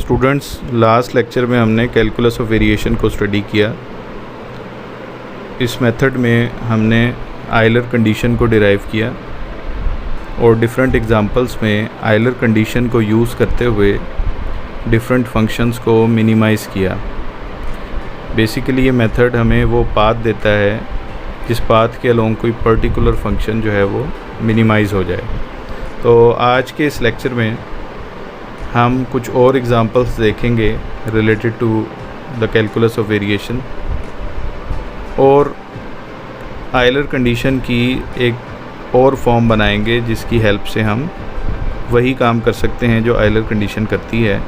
Students, last lecture में हमने calculus of variation को स्टडी किया। इस मेथड में हमने आयलर कंडीशन को डिराइव किया और डिफरेंट एग्जांपल्स में आयलर कंडीशन को यूज़ करते हुए डिफरेंट फंक्शंस को मिनिमाइज़ किया। बेसिकली ये मेथड हमें वो पाथ देता है जिस पाथ के अलोंग कोई पर्टिकुलर फंक्शन जो है वो मिनिमाइज़ हो जाए। तो आज के इस लेक्चर में हम कुछ और एग्जांपल्स देखेंगे related to the calculus of variation और आयलर कंडीशन की एक और फॉर्म बनाएंगे जिसकी हेल्प से हम वही काम कर सकते हैं जो आयलर कंडीशन करती है।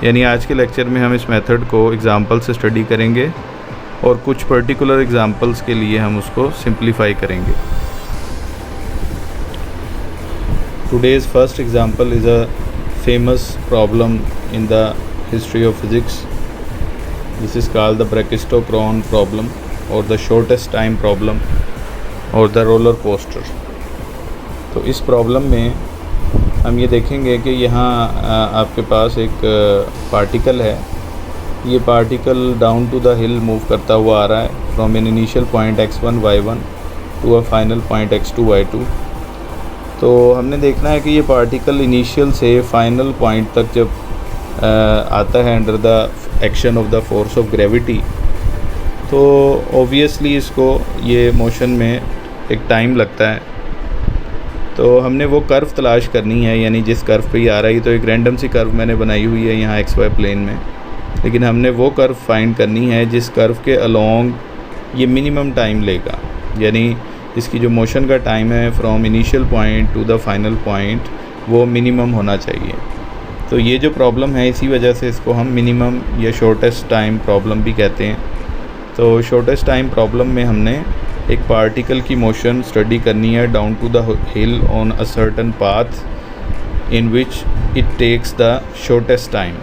यानी आज के लेक्चर में हम इस मेथड को एग्जांपल से स्टडी करेंगे और कुछ पर्टिकुलर एग्जांपल्स के लिए हम उसको सिंप्लीफाई करेंगे। Today's first example is a famous problem in the history of physics. This is called the Brachistochrone problem or the shortest time problem or the roller coaster. तो इस प्रॉब्लम में हम ये देखेंगे कि यहाँ आपके पास एक पार्टिकल है। ये particle down to the hill move करता हुआ आ रहा है from an initial point x1 y1 to a final point x2 y2। तो हमने देखना है कि ये पार्टिकल इनिशियल से फाइनल पॉइंट तक जब आता है under the action of the force of gravity, तो ऑब्वियसली इसको ये मोशन में एक टाइम लगता है। तो हमने वो कर्व तलाश करनी है, यानी जिस कर्व पे ये आ रही, तो एक रैंडम सी कर्व मैंने बनाई हुई है यहाँ XY प्लेन में, लेकिन हमने वो कर्व फाइंड करनी है जिस कर्व के अलोंग ये मिनिमम टाइम लेगा, यानी इसकी जो मोशन का टाइम है from initial point two the final point वो मिनिमम होना चाहिए। तो ये जो प्रॉब्लम है इसी वजह से इसको हम मिनिमम या शॉर्टेस्ट टाइम प्रॉब्लम भी कहते हैं। तो शॉर्टेस्ट टाइम प्रॉब्लम में हमने एक पार्टिकल की मोशन स्टडी करनी है down to the hill on a certain path in which it takes the shortest time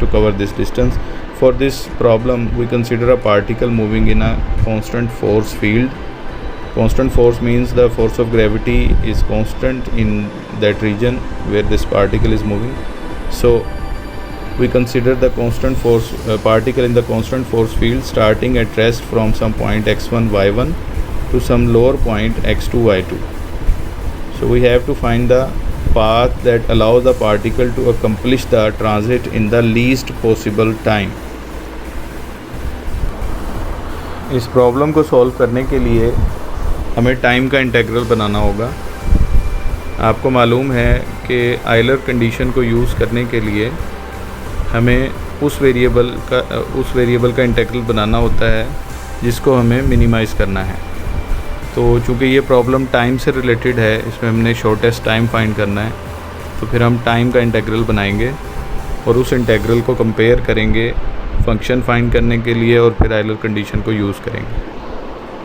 to cover this distance. For this problem we consider a particle moving in a constant force field. Constant force means the force of gravity is constant in that region where this particle is moving. So we consider the constant force particle in the constant force field starting at rest from some point x1 y1 to some lower point x2 y2. So we have to find the path that allows the particle to accomplish the transit in the least possible time. इस problem को solve करने के लिए हमें time का integral बनाना होगा। आपको मालूम है कि आयलर कंडीशन को यूज़ करने के लिए हमें उस वेरिएबल का इंटीग्रल बनाना होता है जिसको हमें मिनिमाइज़ करना है। तो चूँकि ये प्रॉब्लम टाइम से रिलेटेड है, इसमें हमने शॉर्टेस्ट टाइम फाइंड करना है, तो फिर हम टाइम का इंटीग्रल बनाएंगे और उस इंटीग्रल को कंपेयर करेंगे फंक्शन फाइंड करने के लिए और फिर आयलर कंडीशन को यूज़ करेंगे।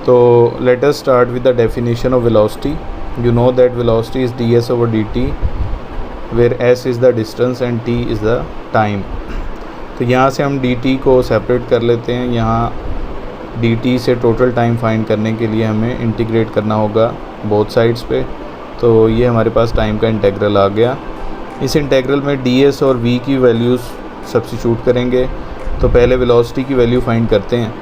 तो let us start with the definition of velocity. You know that velocity is ds over dt, where s is the distance and t is the time. तो यहाँ से हम dt को सेपरेट कर लेते हैं। यहाँ dt से टोटल टाइम फाइंड करने के लिए हमें इंटीग्रेट करना होगा बोथ साइड्स पे। तो ये हमारे पास टाइम का इंटीग्रल आ गया। इस इंटीग्रल में ds और v की वैल्यूज़ सब्स्टिट्यूट करेंगे। तो पहले वेलोसिटी की वैल्यू फाइंड करते हैं।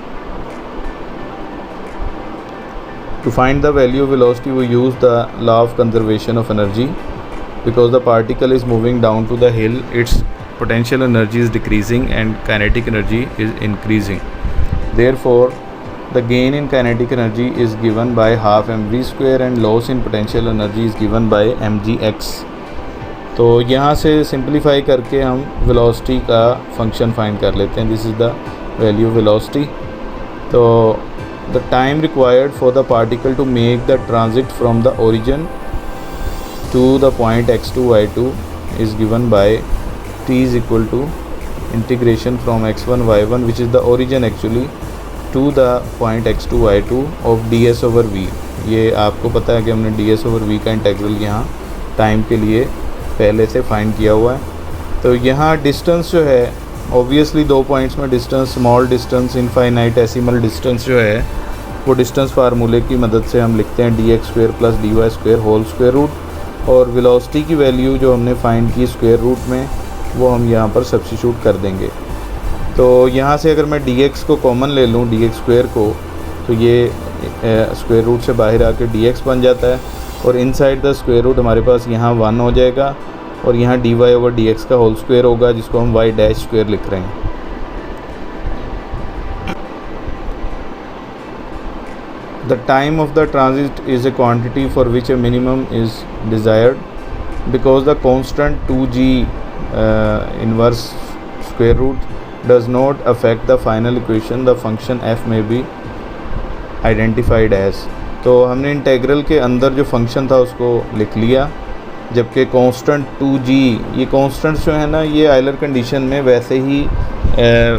To find the value of velocity, we use the law of conservation of energy. Because the particle is moving down to the hill, its potential energy is decreasing and kinetic energy is increasing. Therefore, the gain in kinetic energy is given by half mv square and loss in potential energy is given by mgx. तो यहाँ से simplify करके हम velocity का function find कर लेते हैं। This is the value of velocity. तो the time required for the particle to make the transit from the origin to the point x2 y2 is given by t is equal to integration from x1 y1, which is the origin actually, to the point x2 y2 of ds over v. ये आपको पता है कि हमने ds over v का integral यहाँ time के लिए पहले से फाइंड किया हुआ है। तो यहाँ डिस्टेंस जो है ऑब्वियसली दो पॉइंट्स में distance, small distance, infinitesimal distance जो है वो डिस्टेंस फार्मूले की मदद से हम लिखते हैं dx square plus dy square whole square root, और वेलोसिटी की वैल्यू जो हमने फाइंड की स्क्वायर रूट में, वो हम यहाँ पर सब्स्टिट्यूट कर देंगे। तो यहाँ से अगर मैं dx को कॉमन ले लूँ, dx स्क्वायर को, तो ये स्क्वायर रूट से बाहर आके dx बन जाता है और इनसाइड द स्क्वायर रूट हमारे पास यहाँ 1 हो जाएगा और यहाँ dy ओवर dx का होल स्क्वायर होगा, जिसको हम y डैश स्क्वायर लिख रहे हैं। The time of the transit is a quantity for which a minimum is desired. Because the constant 2g inverse square root does not affect the final equation, the function f may be identified as. तो हमने integral के अंदर जो function था उसको लिख लिया, जबकि कांस्टेंट 2g, ये कांस्टेंट्स जो है ना, ये आयलर कंडीशन में वैसे ही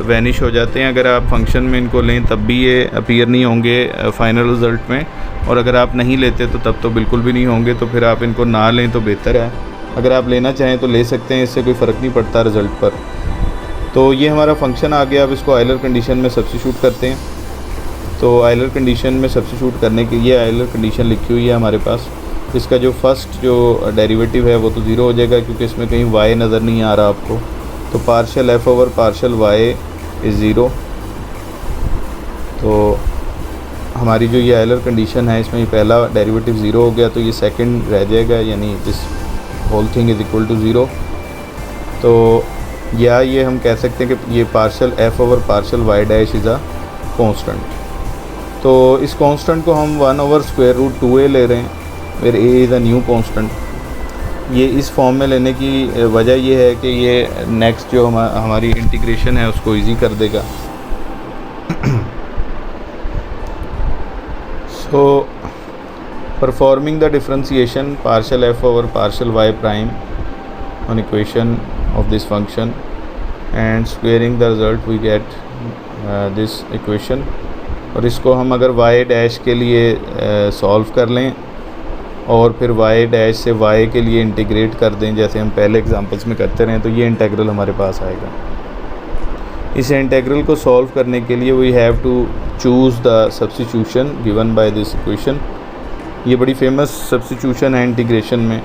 वैनिश हो जाते हैं। अगर आप फंक्शन में इनको लें तब भी ये अपीयर नहीं होंगे फाइनल रिज़ल्ट में, और अगर आप नहीं लेते तो तब तो बिल्कुल भी नहीं होंगे। तो फिर आप इनको ना लें तो बेहतर है। अगर आप लेना चाहें तो ले सकते हैं, इससे कोई फ़र्क नहीं पड़ता रिज़ल्ट पर। तो ये हमारा फंक्शन आ गया। अब इसको आयलर कंडीशन में सब्स्टिट्यूट करते हैं। तो आयलर कंडीशन में सब्स्टिट्यूट करने के लिए आयलर कंडीशन लिखी हुई है हमारे पास। इसका जो फर्स्ट जो डेरिवेटिव है वो तो ज़ीरो हो जाएगा, क्योंकि इसमें कहीं y नज़र नहीं आ रहा आपको। तो partial f over partial y is zero. तो हमारी जो ये आयलर कंडीशन है, इसमें ये पहला डेरिवेटिव ज़ीरो हो गया, तो ये सेकंड रह जाएगा, यानी this whole thing is equal to zero. तो या ये हम कह सकते हैं कि ये partial f over partial y dash is a constant. तो इस कांस्टेंट को हम 1 ओवर स्क्वायर रूट 2a ले रहे हैं, फिर a is a new constant. ये इस फॉर्म में लेने की वजह ये है कि ये नेक्स्ट जो हमारी इंटीग्रेशन है उसको इजी कर देगा। So performing the differentiation partial f over partial y prime on equation of this function and squaring the result we get this equation. और इसको हम अगर y डैश के लिए सॉल्व कर लें और फिर y डैश से y के लिए इंटीग्रेट कर दें, जैसे हम पहले एग्जांपल्स में करते रहें, तो ये इंटीग्रल हमारे पास आएगा। इस इंटीग्रल को सॉल्व करने के लिए we have to choose the substitution given by this equation. ये बड़ी फेमस सब्स्टिट्यूशन है इंटीग्रेशन में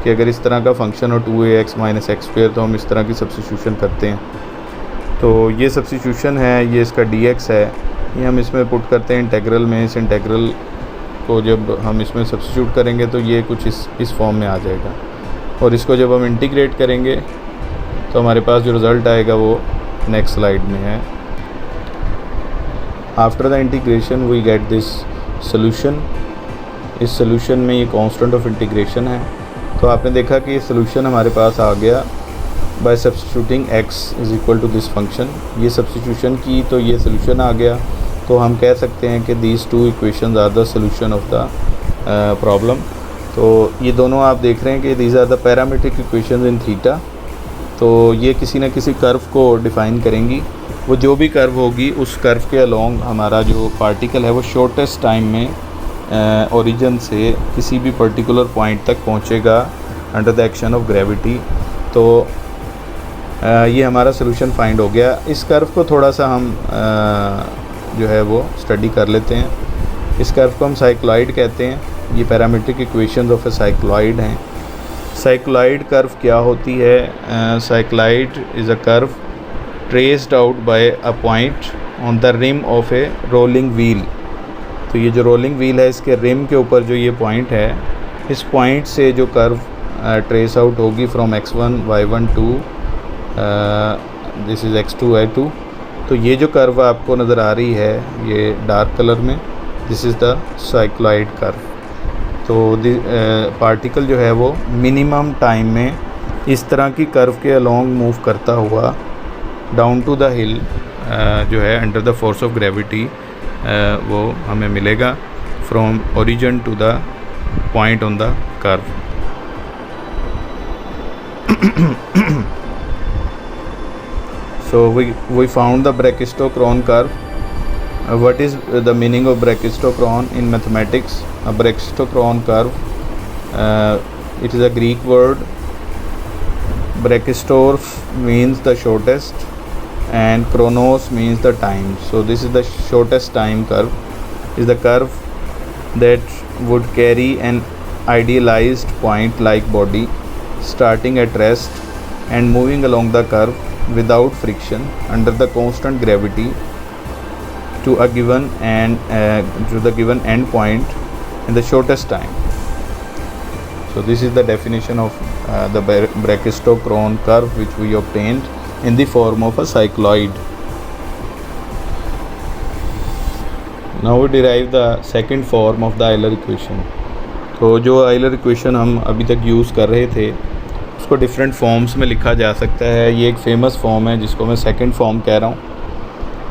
कि अगर इस तरह का फंक्शन हो 2ax माइनस एक्स स्क्वायर, तो हम इस तरह की सब्स्टिट्यूशन करते हैं। तो ये सब्स्टिट्यूशन है, ये इसका dx है, ये हम इसमें पुट करते हैं इंटीग्रल में। इस इंटीग्रल को जब हम इसमें सब्स्टिट्यूट करेंगे तो ये कुछ इस फॉर्म में आ जाएगा, और इसको जब हम इंटीग्रेट करेंगे तो हमारे पास जो रिज़ल्ट आएगा वो नेक्स्ट स्लाइड में है। After the integration we get this solution. इस सोल्यूशन में ये कांस्टेंट ऑफ इंटीग्रेशन है। तो आपने देखा कि ये सोल्यूशन हमारे पास आ गया by substituting x is equal to this function. ये सब्स्टिट्यूशन की तो ये सोल्यूशन आ गया। तो हम कह सकते हैं कि these two equations are the solution of the problem. तो ये दोनों आप देख रहे हैं कि these are the parametric equations in theta. तो ये किसी न किसी कर्व को डिफ़ाइन करेंगी। वो जो भी कर्व होगी उस कर्व के अलोंग हमारा जो पार्टिकल है वो शॉर्टेस्ट टाइम में ओरिजिन से किसी भी पर्टिकुलर पॉइंट तक पहुंचेगा under the action of gravity. तो ये हमारा सोल्यूशन फाइंड हो गया। इस कर्व को थोड़ा सा हम जो है वो स्टडी कर लेते हैं। इस कर्व को हम साइक्लॉइड कहते हैं। ये parametric equations of a cycloid हैं। साइक्लॉइड कर्व क्या होती है? Cycloid is a curve traced out by a point on the rim of a rolling wheel. तो ये जो रोलिंग व्हील है इसके रिम के ऊपर जो ये पॉइंट है, इस पॉइंट से जो कर्व ट्रेस आउट होगी from x1 y1 to this is x2 y2। तो ये जो कर्व आपको नज़र आ रही है ये डार्क कलर में, this is the cycloid curve. तो पार्टिकल जो है वो मिनिमम टाइम में इस तरह की कर्व के अलोंग मूव करता हुआ डाउन टू द हिल जो है under the force of gravity वो हमें मिलेगा from origin to the point on the curve. So we found the Brachistochrone curve. What is the meaning of Brachistochrone in mathematics? A Brachistochrone curve, it is a Greek word. Brachistos means the shortest and chronos means the time. So this is the shortest time curve, is the curve that would carry an idealized point like body starting at rest and moving along the curve without friction under the constant gravity to a given end point in the shortest time. So this is the definition of the Brachistochrone curve which we obtained in the form of a cycloid. Now we derive the second form of the Euler equation. तो जो Euler equation हम अभी तक use कर रहे थे उसको different forms में लिखा जा सकता है. ये एक फेमस फॉर्म है जिसको मैं सेकंड फॉर्म कह रहा हूँ.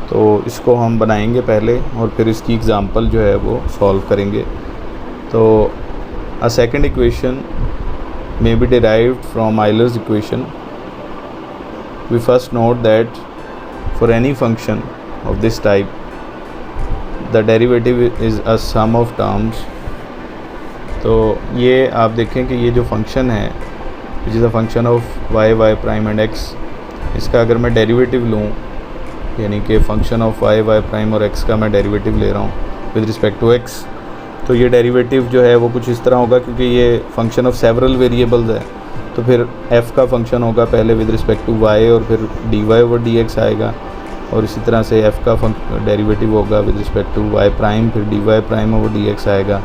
तो इसको हम बनाएंगे पहले और फिर इसकी एग्जांपल जो है वो सॉल्व करेंगे. तो a second equation may be derived from Euler's equation. We first note that for any function of this type, the derivative is a sum of terms. तो ये आप देखें कि ये जो फंक्शन है which is a function of y prime and x, इसका अगर मैं डेरिवेटिव लूँ यानी कि फंक्शन ऑफ y प्राइम और x का मैं डेरिवेटिव ले रहा हूँ विद रिस्पेक्ट टू x, तो ये डेरिवेटिव जो है वो कुछ इस तरह होगा. क्योंकि ये फंक्शन ऑफ सेवरल वेरिएबल्स है तो फिर f का फंक्शन होगा पहले विद रिस्पेक्ट टू y और फिर dy ओवर dx आएगा. और इसी तरह से f का डेरिवेटिव होगा with respect to y prime, फिर dy प्राइम ओवर dx आएगा.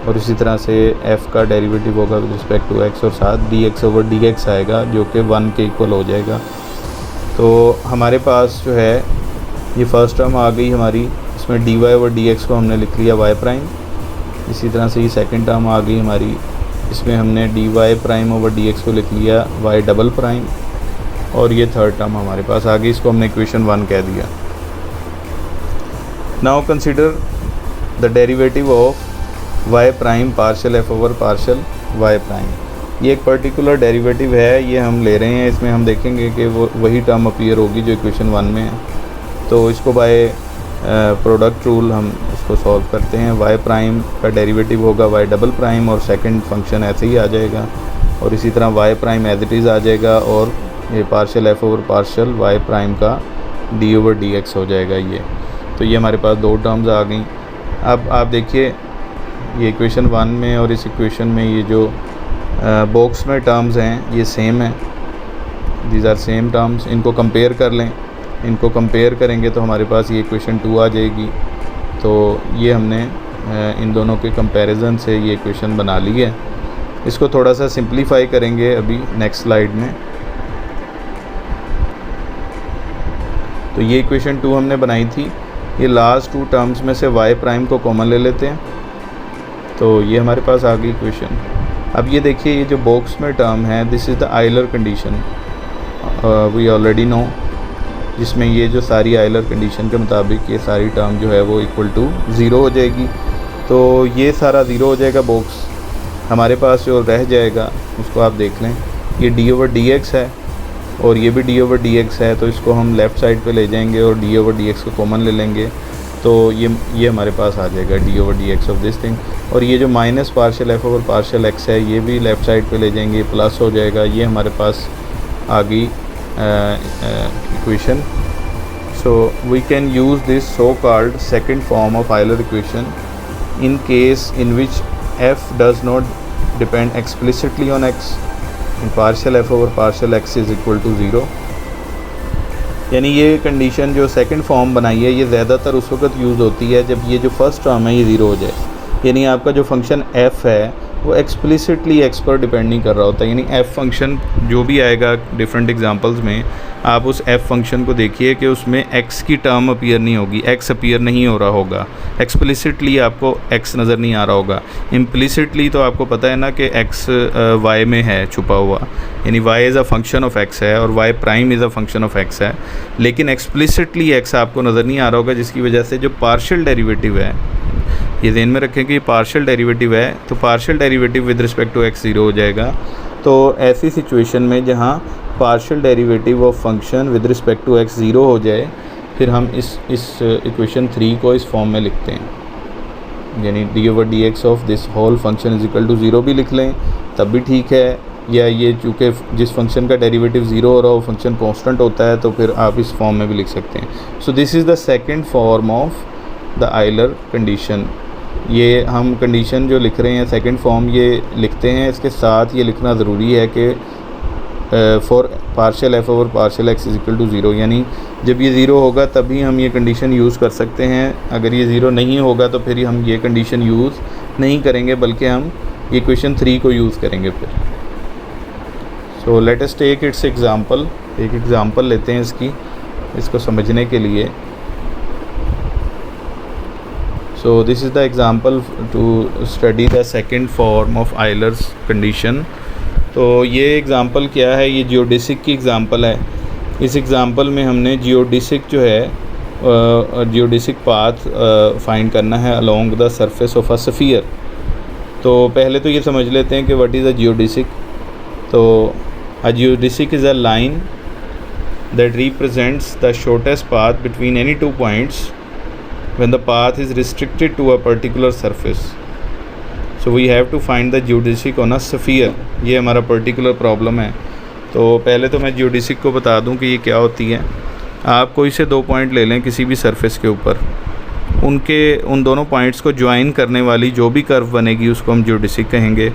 और इसी तरह से f का डेरिवेटिव होगा विद रिस्पेक्ट टू x और साथ dx ओवर dx आएगा जो कि 1 के इक्वल हो जाएगा. तो हमारे पास जो है ये फर्स्ट टर्म आ गई हमारी, इसमें dy ओवर dx को हमने लिख लिया y प्राइम. इसी तरह से ये सेकंड टर्म आ गई हमारी, इसमें हमने dy प्राइम ओवर dx को लिख लिया y डबल प्राइम. और ये थर्ड टर्म हमारे पास आ गई, इसको हमने इक्वेशन 1 कह दिया. Now consider the derivative of y prime partial f over partial y prime. ये एक पर्टिकुलर डेरिवेटिव है, ये हम ले रहे हैं. इसमें हम देखेंगे कि वो वही टर्म अपीयर होगी जो इक्वेशन 1 में है. तो इसको बाय प्रोडक्ट रूल हम इसको सॉल्व करते हैं. y प्राइम का डेरिवेटिव होगा y डबल प्राइम और सेकंड फंक्शन ऐसे ही आ जाएगा. और इसी तरह y prime as it is आ जाएगा और ये partial f over partial y prime का d ओवर dx हो जाएगा ये. तो ये हमारे पास दो टर्म्स आ गई. अब आप देखिए ये इक्वेशन 1 में और इस इक्वेशन में ये जो बॉक्स में टर्म्स हैं ये सेम है, दीज आर सेम टर्म्स. इनको कंपेयर कर लें, इनको कंपेयर करेंगे तो हमारे पास ये इक्वेशन 2 आ जाएगी. तो ये हमने इन दोनों के कंपैरिजन से ये इक्वेशन बना ली है. इसको थोड़ा सा सिंप्लीफाई करेंगे अभी नेक्स्ट स्लाइड में. तो ये इक्वेशन 2 हमने बनाई थी. ये लास्ट 2 टर्म्स में से y प्राइम को कॉमन ले लेते हैं. तो ये हमारे पास आ गई इक्वेशन. अब ये देखिए ये जो बॉक्स में टर्म है this is the Euler condition we already know, जिसमें ये जो सारी आइलर कंडीशन के मुताबिक ये सारी टर्म जो है वो इक्वल टू 0 हो जाएगी. तो ये सारा 0 हो जाएगा बॉक्स. हमारे पास जो रह जाएगा उसको आप देख लें, ये d ओवर dx है और ये भी d ओवर dx है. तो इसको हम लेफ़्ट साइड पे ले जाएंगे और d ओवर dx को कॉमन ले लेंगे. तो ये हमारे पास आ जाएगा d over dx of this thing. और ये जो minus partial f over partial x है ये भी लेफ़्ट साइड पे ले जाएंगे, प्लस हो जाएगा. ये हमारे पास आ गई equation. So we can use this so called second form of Euler equation in case in which f does not depend explicitly on x in partial f over partial x is equal to 0. यानी ये condition जो second form बनाई है ये ज़्यादातर उस वक्त use होती है जब ये जो फर्स्ट टर्म है ये 0 हो जाए. यानी आपका जो फंक्शन f है वो एक्सप्लिसिटली x पर डिपेंड नहीं कर रहा होता. यानी f फंक्शन जो भी आएगा डिफरेंट एग्जांपल्स में आप उस f फंक्शन को देखिए कि उसमें x की टर्म अपीयर नहीं होगी, x अपीयर नहीं हो रहा होगा. एक्सप्लिसिटली आपको x नज़र नहीं आ रहा होगा. इम्प्लिसिटली तो आपको पता है ना कि x y में है छुपा हुआ, यानी y is a function of x है और y prime is a function of x है. लेकिन एक्सप्लिसिटली x आपको नज़र नहीं आ रहा होगा, जिसकी वजह से जो पार्शियल डेरिवेटिव है ये ध्यान में रखें कि पार्शियल डेरिवेटिव है तो partial derivative with respect to x 0 हो जाएगा. तो ऐसी सिचुएशन में जहाँ partial derivative of function with respect to x 0 हो जाए फिर हम इस इक्वेशन 3 को इस फॉर्म में लिखते हैं. यानी d over dx of this whole function is equal to 0 भी लिख लें तब भी ठीक है. या ये चूँकि जिस फंक्शन का डेरिवेटिव 0 हो रहा हो फंक्शन कांस्टेंट होता है तो फिर आप इस फॉर्म में भी लिख सकते हैं. सो this is the second form of the Euler condition. ये हम कंडीशन जो लिख रहे हैं सेकंड फॉर्म ये लिखते हैं, इसके साथ ये लिखना ज़रूरी है कि for partial F over partial X is equal to zero, यानी जब ये ज़ीरो होगा तभी हम ये कंडीशन यूज़ कर सकते हैं। अगर ये ज़ीरो नहीं होगा तो फिर हम ये कंडीशन यूज़ नहीं करेंगे, बल्कि हम इक्वेशन 3 को यूज़ करेंगे फिर। So let us take its example, एक एग्ज़ाम्पल लेते हैं इसको समझने के लिए। So this is the example to study the second form of Euler's condition. तो ये एग्ज़ाम्पल क्या है, ये जियोडेसिक की एग्ज़ाम्पल है। इस एग्ज़ाम्पल में हमने जियोडेसिक जो है जियोडेसिक पाथ फाइंड करना है along the surface of a sphere. तो पहले तो ये समझ लेते हैं कि व्हाट इज़ अ जियोडेसिक। तो a geodesic is a line that represents the shortest path between any two points when the path is restricted to a particular surface. So we have to find the geodesic on a sphere. ये हमारा particular problem है। तो पहले तो मैं geodesic को बता दूं कि ये क्या होती है। आप कोई से 2 पॉइंट ले लें किसी भी सरफेस के ऊपर, उन दोनों पॉइंट्स को ज्वाइन करने वाली जो भी कर्व बनेगी उसको हम जियोडेसिक कहेंगे।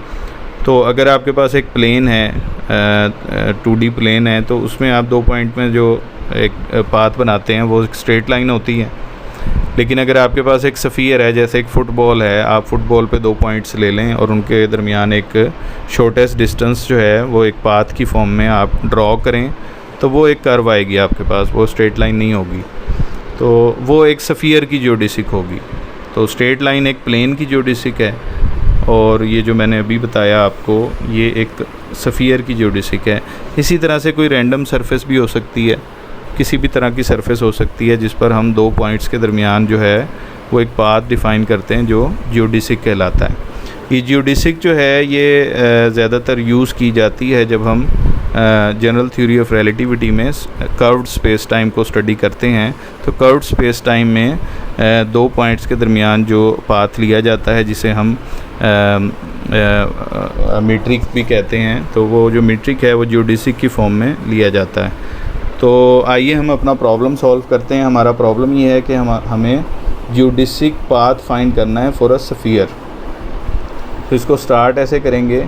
तो अगर आपके पास एक प्लेन है 2D प्लेन है, तो उसमें आप 2 पॉइंट में जो एक पाथ बनाते हैं वो एक स्ट्रेट लाइन होती है। लेकिन अगर आपके पास एक स्फीयर है, जैसे एक फ़ुटबॉल है, आप फ़ुटबॉल पे 2 पॉइंट्स ले लें और उनके दरमियान एक शॉर्टेस्ट डिस्टेंस जो है वो एक पाथ की फॉर्म में आप ड्रॉ करें, तो वो एक कर्व आएगी आपके पास, वो स्ट्रेट लाइन नहीं होगी। तो वो एक स्फीयर की जियोडेसिक होगी। तो स्ट्रेट लाइन एक प्लेन की जियोडेसिक है, और ये जो मैंने अभी बताया आपको ये एक स्फीयर की जियोडेसिक है। इसी तरह से कोई रैंडम सरफेस भी हो सकती है, किसी भी तरह की सरफेस हो सकती है जिस पर हम 2 पॉइंट्स के दरमियान जो है वो एक पाथ डिफ़ाइन करते हैं जो जियोडेसिक कहलाता है। ये जियोडेसिक जो है ये ज़्यादातर यूज़ की जाती है जब हम जनरल थ्योरी ऑफ रिलेटिविटी में कर्व्ड स्पेस टाइम को स्टडी करते हैं। तो कर्व्ड स्पेस टाइम में 2 पॉइंट्स के दरमियान जो पाथ लिया जाता है जिसे हम मीट्रिक भी कहते हैं, तो वो जो मीट्रिक है वो जियोडेसिक की फॉर्म में लिया जाता है। तो आइए हम अपना प्रॉब्लम सॉल्व करते हैं। हमारा प्रॉब्लम ये है कि हमें जियोडेसिक पाथ फाइंड करना है फॉर अ स्फीयर। तो इसको स्टार्ट ऐसे करेंगे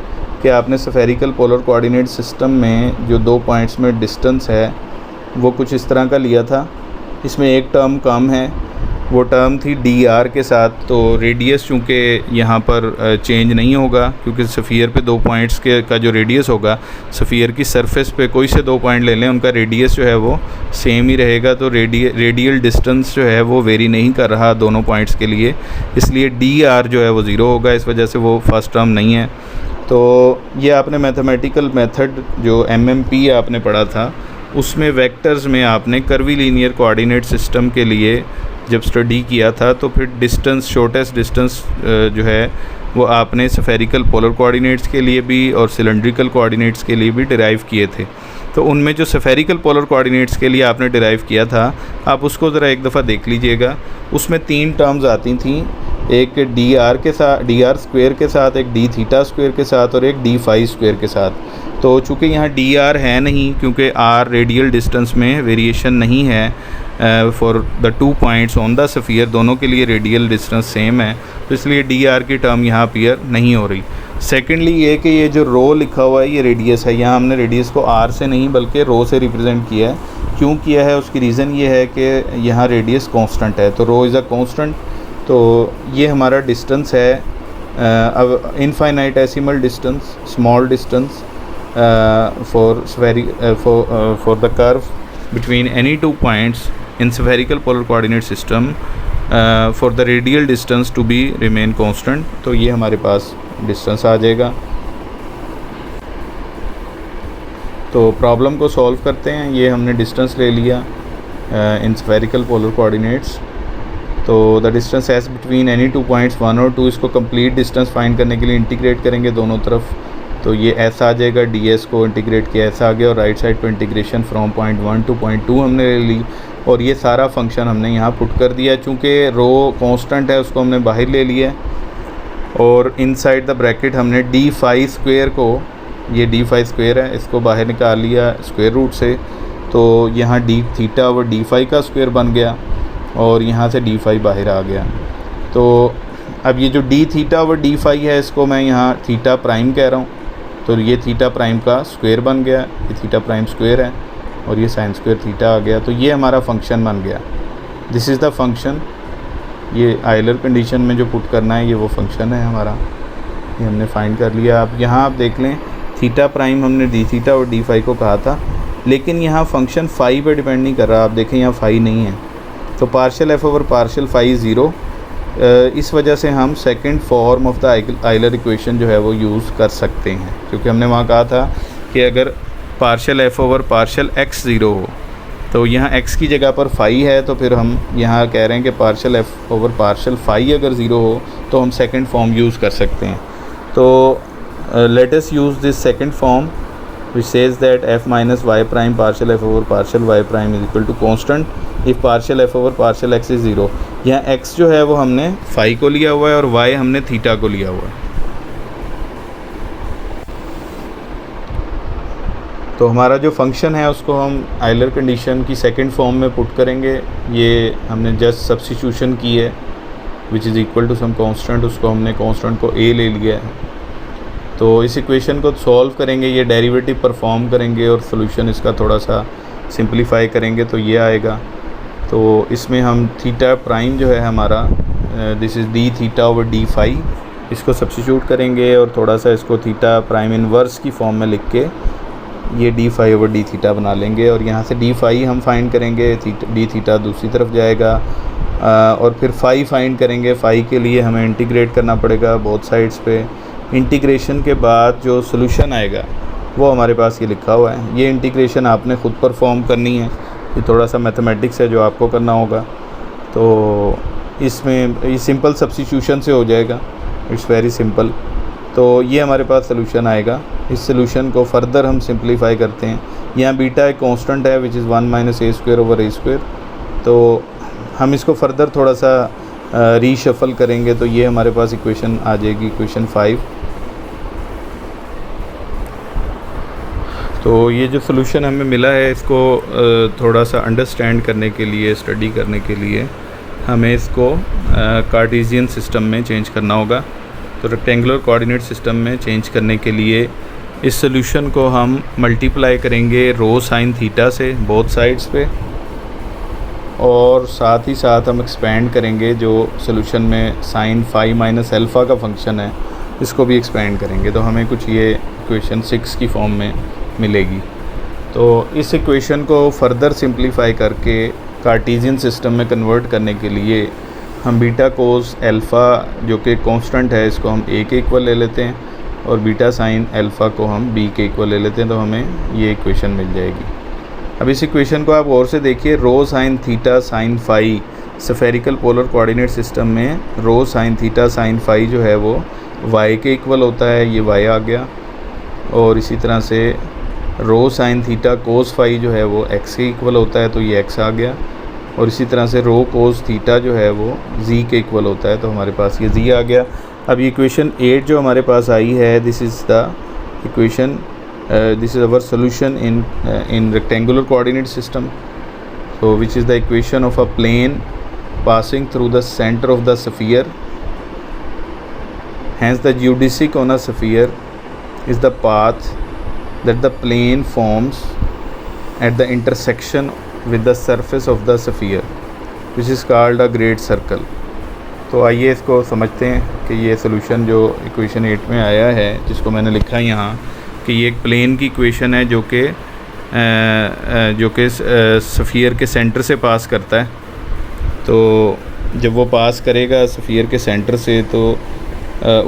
कि आपने स्फेरिकल पोलर कोऑर्डिनेट सिस्टम में जो 2 पॉइंट्स में डिस्टेंस है वो कुछ इस तरह का लिया था। इसमें एक टर्म कम है, वो टर्म थी dr के साथ। तो रेडियस चूँकि यहाँ पर चेंज नहीं होगा, क्योंकि स्फीयर पे 2 पॉइंट्स का जो रेडियस होगा, स्फीयर की सरफेस पे कोई से 2 पॉइंट ले लें, उनका रेडियस जो है वो सेम ही रहेगा। तो रेडियल डिस्टेंस जो है वो वेरी नहीं कर रहा दोनों पॉइंट्स के लिए, इसलिए dr जो है वो 0 होगा। इस वजह से वो फर्स्ट टर्म नहीं है। तो ये आपने मैथमेटिकल मेथड जो MMP आपने पढ़ा था उसमें वेक्टर्स में आपने कर्वीलीनियर कोऑर्डिनेट सिस्टम के लिए जब स्टडी किया था, तो फिर डिस्टेंस, शॉर्टेस्ट डिस्टेंस जो है वो आपने स्फेरिकल पोलर कोऑर्डिनेट्स के लिए भी और सिलेंड्रिकल कोऑर्डिनेट्स के लिए भी डिराइव किए थे। तो उनमें जो स्फेरिकल पोलर कोऑर्डिनेट्स के लिए आपने डिराइव किया था, आप उसको ज़रा एक दफ़ा देख लीजिएगा। उसमें 3 टर्म्स आती थी, एक dr के साथ, dr स्क्वायर के साथ, एक d थीटा स्क्वायर के साथ और एक d फाई स्क्वायर के साथ। तो चूँकि यहाँ dr है नहीं, क्योंकि r रेडियल डिस्टेंस में वेरिएशन नहीं है for the 2 points on the sphere, दोनों के लिए रेडियल डिस्टेंस सेम है, तो इसलिए dr की टर्म यहाँ अपीयर नहीं हो रही। सेकेंडली ये कि ये जो रो लिखा हुआ है ये रेडियस है, यहाँ हमने रेडियस को r से नहीं बल्कि रो से रिप्रेजेंट किया है। क्यों किया है, उसकी रीज़न ये है कि यहाँ रेडियस कांस्टेंट है, तो रो इज़ अ कांस्टेंट। तो ये हमारा डिस्टेंस है, अब infinitesimal distance, small distance for the curve between any 2 points in spherical polar coordinate system for the radial distance to be remain constant। तो ये हमारे पास डिस्टेंस आ जाएगा। तो प्रॉब्लम को सॉल्व करते हैं। ये हमने डिस्टेंस ले लिया इन स्फेरिकल पोलर कोऑर्डिनेट्स। तो the distance S between any 2 points 1 और 2, इसको कंप्लीट डिस्टेंस फाइंड करने के लिए इंटीग्रेट करेंगे दोनों तरफ। तो ये ऐसा आ जाएगा, ds को इंटीग्रेट किया ऐसा आ गया, और राइट साइड पे integration from point 1 two point 2 हमने ले ली, और ये सारा फंक्शन हमने यहाँ पुट कर दिया। चूँकि रो कांस्टेंट है उसको हमने बाहर ले लिया, और इनसाइड द ब्रैकेट हमने d फाई स्क्वायर को, ये d फाई स्क्वायर है, इसको बाहर निकाल लिया स्क्वायर रूट से। तो यहाँ d थीटा व d फाई का स्क्वायर बन गया, और यहाँ से d फाई बाहर आ गया। तो अब ये जो d थीटा व d फाई है इसको मैं यहाँ थीटा प्राइम कह रहा हूँ, तो ये थीटा प्राइम का स्क्वायर बन गया, ये थीटा प्राइम स्क्वायर है और ये साइन स्क्वायर थीटा आ गया। तो ये हमारा फंक्शन बन गया। This is the function. ये आयलर कंडीशन में जो पुट करना है ये वो फंक्शन है हमारा, ये हमने फाइंड कर लिया। अब यहाँ आप देख लें थीटा प्राइम हमने डी थीटा और डी फाई को कहा था, लेकिन यहाँ फंक्शन फाई पे डिपेंड नहीं कर रहा। आप देखें यहाँ फाई नहीं है, तो partial F over partial phi is zero. इस वजह से हम second form of the Euler equation जो है वो यूज़ कर सकते हैं, क्योंकि हमने वहाँ कहा था कि अगर partial F over partial x zero हो तो यहाँ एक्स की जगह पर फाई है, तो फिर हम यहाँ कह रहे हैं कि partial F over partial phi अगर ज़ीरो हो तो हम सेकंड फॉर्म यूज़ कर सकते हैं। तो let us use this second form which says that f minus y prime partial f over partial y prime is equal to constant if partial f over partial x is zero. यहाँ x जो है वो हमने phi को लिया हुआ है और y हमने थीटा को लिया हुआ है। तो हमारा जो फंक्शन है उसको हम आयलर कंडीशन की सेकंड फॉर्म में पुट करेंगे। ये हमने जस्ट सब्स्टिट्यूशन की है which is equal to some constant, उसको हमने कांस्टेंट को a ले लिया है। तो इस इक्वेशन को सॉल्व करेंगे, ये डेरिवेटिव परफॉर्म करेंगे और सोल्यूशन इसका थोड़ा सा सिंप्लीफाई करेंगे तो ये आएगा। तो इसमें हम थीटा प्राइम जो है हमारा this is d theta over d phi, इसको सब्स्टिट्यूट करेंगे और थोड़ा सा इसको थीटा प्राइम इनवर्स की फॉर्म में लिख के ये d phi over d theta बना लेंगे। और यहाँ से डी फाई हम फाइंड करेंगे, डी थीटा दूसरी तरफ जाएगा और फिर फाई फाइंड करेंगे। फाई के लिए हमें इंटीग्रेट करना पड़ेगा बोथ साइड्स पे। इंटीग्रेशन के बाद जो सोल्यूशन आएगा वो हमारे पास ये लिखा हुआ है। ये इंटीग्रेशन आपने ख़ुद परफॉर्म करनी है, ये थोड़ा सा मैथमेटिक्स है जो आपको करना होगा। तो इसमें ये सिंपल सब्स्टिट्यूशन से हो जाएगा, इट्स वेरी सिंपल। तो ये हमारे पास सोल्यूशन आएगा। इस सोल्यूशन को फर्दर हम सिंप्लीफाई करते हैं। यहाँ बीटा एक कांस्टेंट है which is 1 minus A square over A square. तो हम इसको फर्दर थोड़ा सा रीशफल करेंगे तो ये हमारे पास इक्वेशन आ जाएगी, इक्वेशन 5। तो ये जो सोल्यूशन हमें मिला है इसको थोड़ा सा अंडरस्टैंड करने के लिए, स्टडी करने के लिए हमें इसको कार्टेशियन सिस्टम में चेंज करना होगा। तो रेक्टेंगुलर कोऑर्डिनेट सिस्टम में चेंज करने के लिए इस सोल्यूशन को हम मल्टीप्लाई करेंगे रो साइन थीटा से बोथ साइड्स पे, और साथ ही साथ हम एक्सपेंड करेंगे जो सोल्यूशन में साइन फाई माइनस अल्फ़ा का फंक्शन है इसको भी एक्सपेंड करेंगे। तो हमें कुछ ये इक्वेशन 6 की फॉर्म में मिलेगी। तो इस इक्वेशन को फर्दर सिंप्लीफाई करके कार्टेशियन सिस्टम में कन्वर्ट करने के लिए हम बीटा कोस अल्फ़ा जो कि कांस्टेंट है इसको हम a के इक्वल ले लेते हैं और बीटा साइन अल्फ़ा को हम b के इक्वल ले लेते हैं। तो हमें ये इक्वेशन मिल जाएगी। अब इस इक्वेशन को आप गौर से देखिए, rho sine theta sine phi spherical polar coordinate system में rho sine theta sine phi जो है वो y के इक्वल होता है, ये y आ गया। और इसी तरह से rho sine theta cos phi जो है वो x के इक्वल होता है, तो ये x आ गया। और इसी तरह से रो कोस थीटा जो है वो z के इक्वल होता है, तो हमारे पास ये z आ गया। अब ये इक्वेशन 8 जो हमारे पास आई है, this is the equation, this is our solution in rectangular coordinate system, so which is the equation of a plane passing through the center of the sphere. Hence the geodesic on a sphere is the path that the plane forms at the intersection with the surface of the sphere, which is called a great circle. तो आइए इसको समझते हैं कि ये solution जो equation 8 में आया है जिसको मैंने लिखा है यहाँ कि ये एक प्लेन की इक्वेशन है जो कि स्फीयर के सेंटर से पास करता है। तो जब वो पास करेगा स्फीयर के सेंटर से तो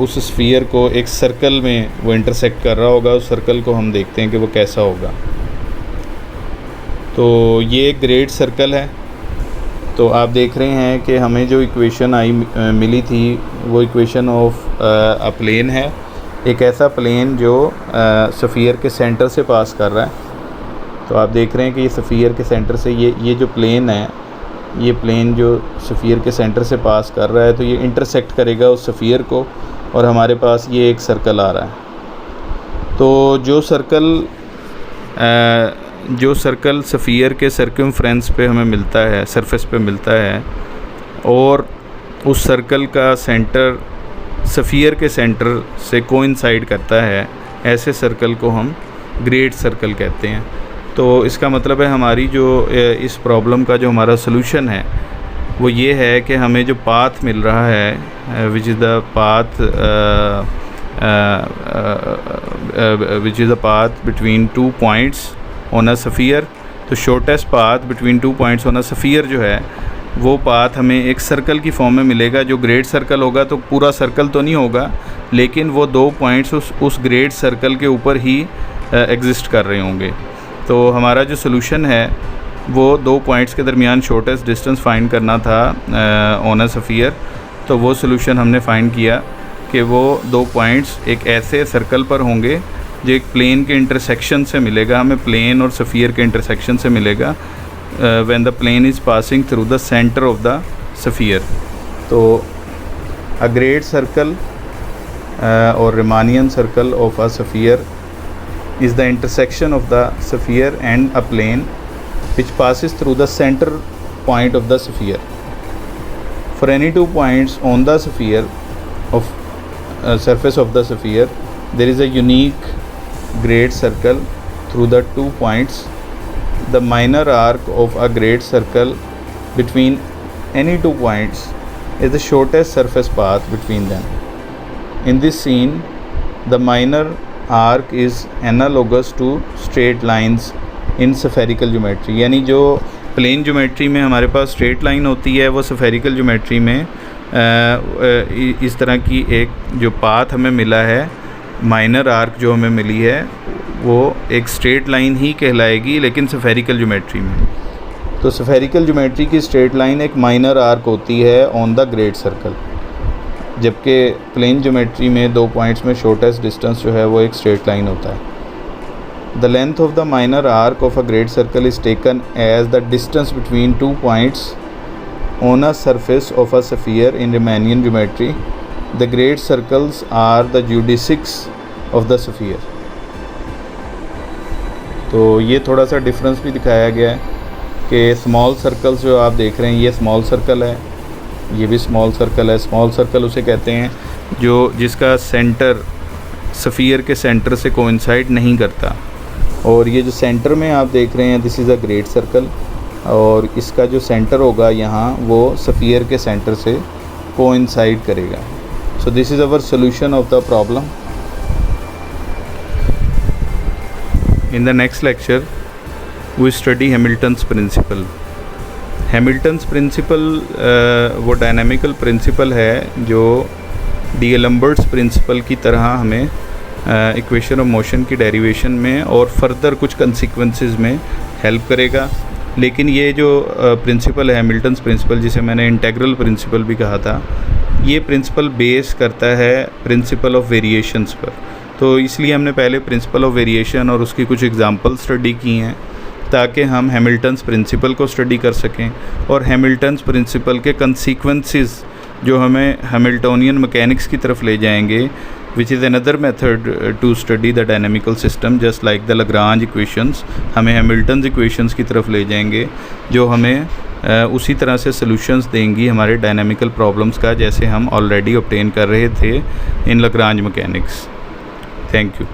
उस स्फीयर को एक सर्कल में वो इंटरसेक्ट कर रहा होगा। उस सर्कल को हम देखते हैं कि वो कैसा होगा। तो ये एक ग्रेट सर्कल है। तो आप देख रहे हैं कि हमें जो इक्वेशन मिली थी वो इक्वेशन ऑफ अ प्लेन है, एक ऐसा प्लेन जो स्फीयर के सेंटर से पास कर रहा है। तो आप देख रहे हैं कि ये स्फीयर के सेंटर से ये जो प्लेन है, ये प्लेन जो स्फीयर के सेंटर से पास कर रहा है, तो ये इंटरसेक्ट करेगा उस स्फीयर को और हमारे पास ये एक सर्कल आ रहा है। तो जो सर्कल स्फीयर के सर्कमफ्रेंस पे हमें मिलता है, सरफेस पे मिलता है, और उस सर्कल का सेंटर स्फीयर के सेंटर से कोइंसाइड करता है, ऐसे सर्कल को हम ग्रेड सर्कल कहते हैं। तो इसका मतलब है हमारी जो इस प्रॉब्लम का जो हमारा सोल्यूशन है वो ये है कि हमें जो पाथ मिल रहा है which is the path between 2 points on a sphere. तो shortest path between 2 points on a sphere जो है वो पाथ हमें एक सर्कल की फॉर्म में मिलेगा। जो ग्रेड सर्कल होगा तो पूरा सर्कल तो नहीं होगा, लेकिन वो 2 पॉइंट्स उस ग्रेड सर्कल के ऊपर ही एग्जिस्ट कर रहे होंगे। तो हमारा जो सोल्यूशन है वो 2 पॉइंट्स के दरमियान शॉर्टेस्ट डिस्टेंस फाइंड करना था ऑन अ स्फीयर। तो वो सोल्यूशन हमने फाइंड किया कि वो 2 पॉइंट्स एक ऐसे सर्कल पर होंगे जो एक प्लेन के इंटरसेक्शन से मिलेगा, हमें प्लेन और स्फीयर के इंटरसेक्शन से मिलेगा when the plane is passing through the centre of the sphere. तो अ ग्रेड सर्कल और Riemannian circle of a sphere is the intersection of the sphere and a plane which passes through the center point of the sphere. For any 2 points on the sphere of surface of the sphere, there is a unique grade circle through the 2 points. The minor arc of a grade circle between any 2 points is the shortest surface path between them. In this scene, the minor arc is analogous to straight lines in spherical geometry. यानी जो plane geometry में हमारे पास straight line होती है वो spherical geometry में इस तरह की एक जो पाथ हमें मिला है, माइनर आर्क जो हमें मिली है वो एक स्ट्रेट लाइन ही कहलाएगी, लेकिन स्फेरिकल ज्योमेट्री में। तो स्फेरिकल ज्योमेट्री की स्ट्रेट लाइन एक माइनर आर्क होती है ऑन द ग्रेड सर्कल, जबकि प्लेन ज्योमेट्री में 2 पॉइंट्स में शॉर्टेस्ट डिस्टेंस जो है वो एक स्ट्रेट लाइन होता है। The length of the minor arc of a great circle is taken as the distance between 2 points on a surface of a sphere in Riemannian geometry. The great circles are the geodesics of the sphere. तो ये थोड़ा सा difference भी दिखाया गया है कि small circles जो आप देख रहे हैं ये स्मॉल सर्कल है, ये भी स्मॉल सर्कल है। स्मॉल सर्कल उसे कहते हैं जो जिसका सेंटर स्फीयर के सेंटर से कोइंसाइड नहीं करता, और ये जो सेंटर में आप देख रहे हैं this is a great circle, और इसका जो सेंटर होगा यहाँ वो स्फीयर के सेंटर से कोइंसाइड करेगा। So this is our solution of the problem. In the next lecture we study Hamilton's principle. Hamilton's principle वो डायनामिकल प्रिंसिपल है जो डीएलम्बर्ट्स प्रिंसिपल की तरह हमें इक्वेशन ऑफ मोशन की डेरिवेशन में और फर्दर कुछ कंसिक्वेंसेस में हेल्प करेगा। लेकिन ये जो प्रिंसिपल है हैमिल्टन्स प्रिंसिपल, जिसे मैंने इंटेग्रल प्रिंसिपल भी कहा था, ये प्रिंसिपल बेस करता है प्रिंसिपल ऑफ वेरिएशंस पर। तो इसलिए हमने पहले प्रिंसिपल ऑफ वेरिएशन और उसकी कुछ एग्जांपल स्टडी की हैं ताकि हम हैमिल्टन्स प्रिंसिपल को स्टडी कर सकें, और हैमिल्टन्स प्रिंसिपल के कंसीक्वेंसेस जो हमें हैमिल्टोनियन मैकेनिक्स की तरफ ले जाएंगे, which is another method to study the dynamical system just like the Lagrange equations, हमें हैमिल्टन्स इक्वेशंस की तरफ ले जाएंगे जो हमें उसी तरह से सॉल्यूशंस देंगी हमारे डायनामिकल प्रॉब्लम्स का, जैसे हम ऑलरेडी ऑब्टेन कर रहे थे इन लाग्रांज मैकेनिक्स। Thank you.